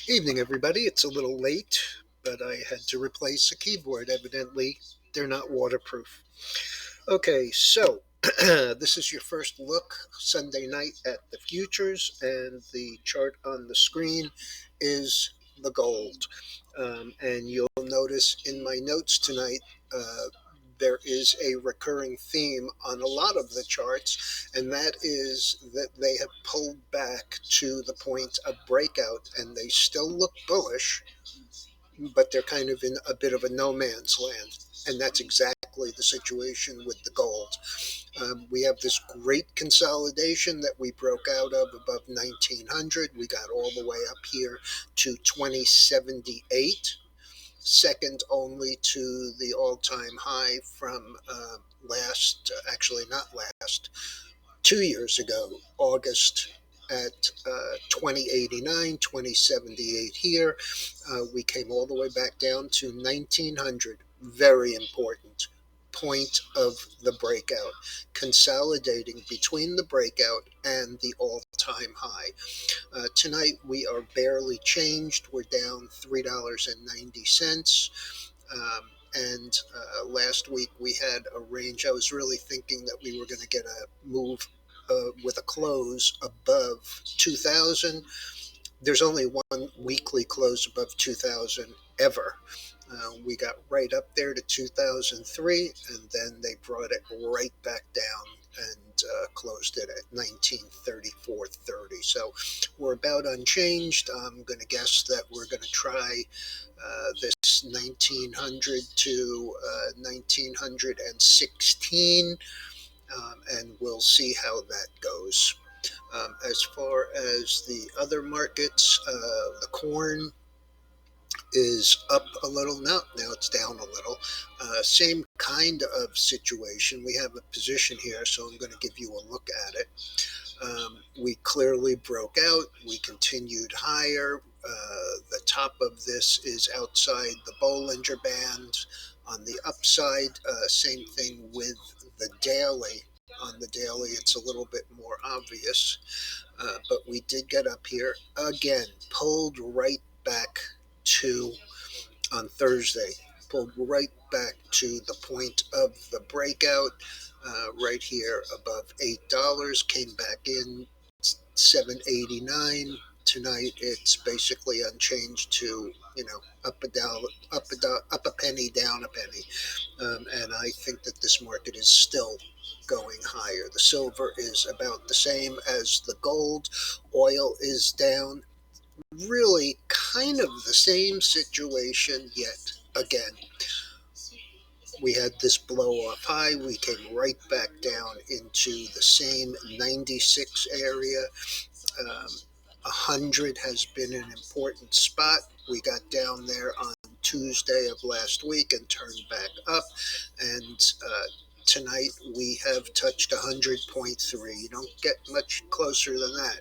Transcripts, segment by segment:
Evening, everybody. It's a little late, but I had to replace a keyboard. Evidently, they're not waterproof. Okay, so this is your first look Sunday night at the futures, and the chart on the screen is the gold. And you'll notice in my notes tonight, uh, there is a recurring theme on a lot of the charts, and that is that they have pulled back to the point of breakout, and they still look bullish, but they're kind of in a bit of a no man's land. And that's exactly the situation with the gold. We have this great consolidation that we broke out of above 1900. We got all the way up here to 2078, second only to the all time high from actually not last, 2 years ago, August at 2089, 2078 here. We came all the way back down to 1900. Very important point of the breakout, consolidating between the breakout and the all time high. Tonight we are barely changed. We're down $3.90. And last week we had a range. I was really thinking that we were going to get a move with a close above 2000. There's only one weekly close above 2000 ever. We got right up there to 2003, and then they brought it right back down and closed it at 1934.30. So we're about unchanged. I'm going to guess that we're going to try this 1900 to 1916, and we'll see how that goes. As far as the other markets, the corn is up a little. Now it's down a little. Same kind of situation. We have a position here, so I'm going to give you a look at it. We clearly broke out. We continued higher. The top of this is outside the Bollinger Band. On the upside, same thing with the daily. On the daily, it's a little bit more obvious, but we did get up here again, pulled right back to on Thursday, pulled right back to the point of the breakout, right here above $8, came back in 789. Tonight it's basically unchanged to up a down, up a penny, down a penny, and I think that this market is still going higher. The silver is about the same as the gold. Oil is down. Really, kind of the same situation yet again. We had this blow off high. We came right back down into the same 96 area. Um, 100 has been an important spot. We got down there on Tuesday of last week and turned back up. And tonight we have touched 100.3. You don't get much closer than that.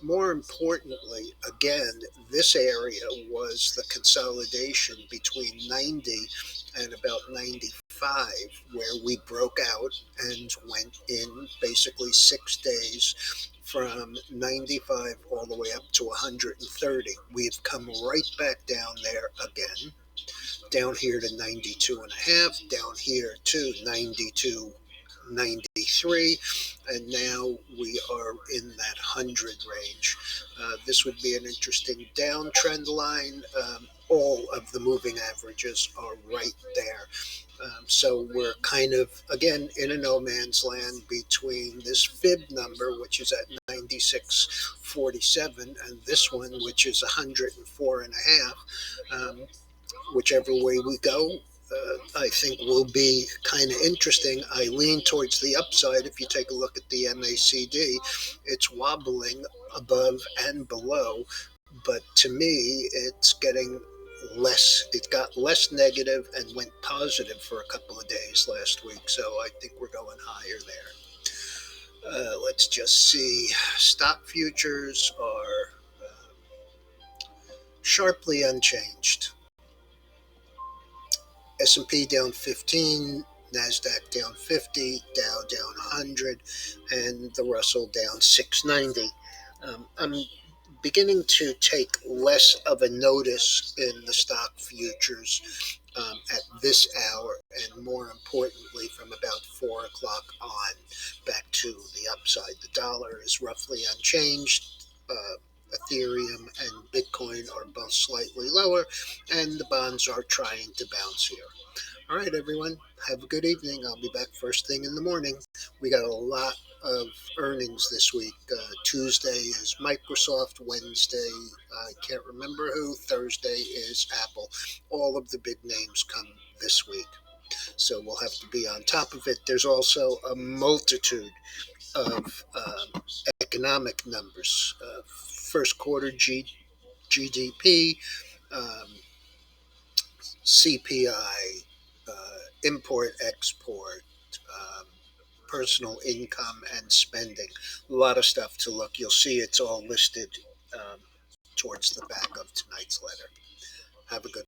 More importantly, again, this area was the consolidation between 90 and about 95, where we broke out and went in basically 6 days from 95 all the way up to 130. We've come right back down there again, down here to 92 and a half, down here to 92, 93, and now we are in that 100 range. This would be an interesting downtrend line. All of the moving averages are right there. So we're kind of, again, in a no man's land between this fib number, which is at 96.47, and this one, which is 104 and a half. Whichever way we go, I think will be kind of interesting. I lean towards the upside. If you take a look at the MACD, it's wobbling above and below, but to me, it's getting less. It got less negative and went positive for a couple of days last week. So I think we're going higher there. Let's just see. Stock futures are sharply unchanged. S&P down 15, NASDAQ down 50, Dow down 100, and the Russell down 690. I'm beginning to take less of a notice in the stock futures at this hour, and more importantly, from about 4 o'clock on, back to the upside. The dollar is roughly unchanged. Ethereum and Bitcoin are both slightly lower, and the bonds are trying to bounce here. All right, everyone, have a good evening. I'll be back first thing in the morning. We got a lot of earnings this week. Tuesday is Microsoft. Wednesday, I can't remember who. Thursday is Apple. All of the big names come this week, so we'll have to be on top of it. There's also a multitude of economic numbers. First quarter GDP, um, CPI, import export, um, personal income and spending. A lot of stuff to look. You'll see it's all listed towards the back of tonight's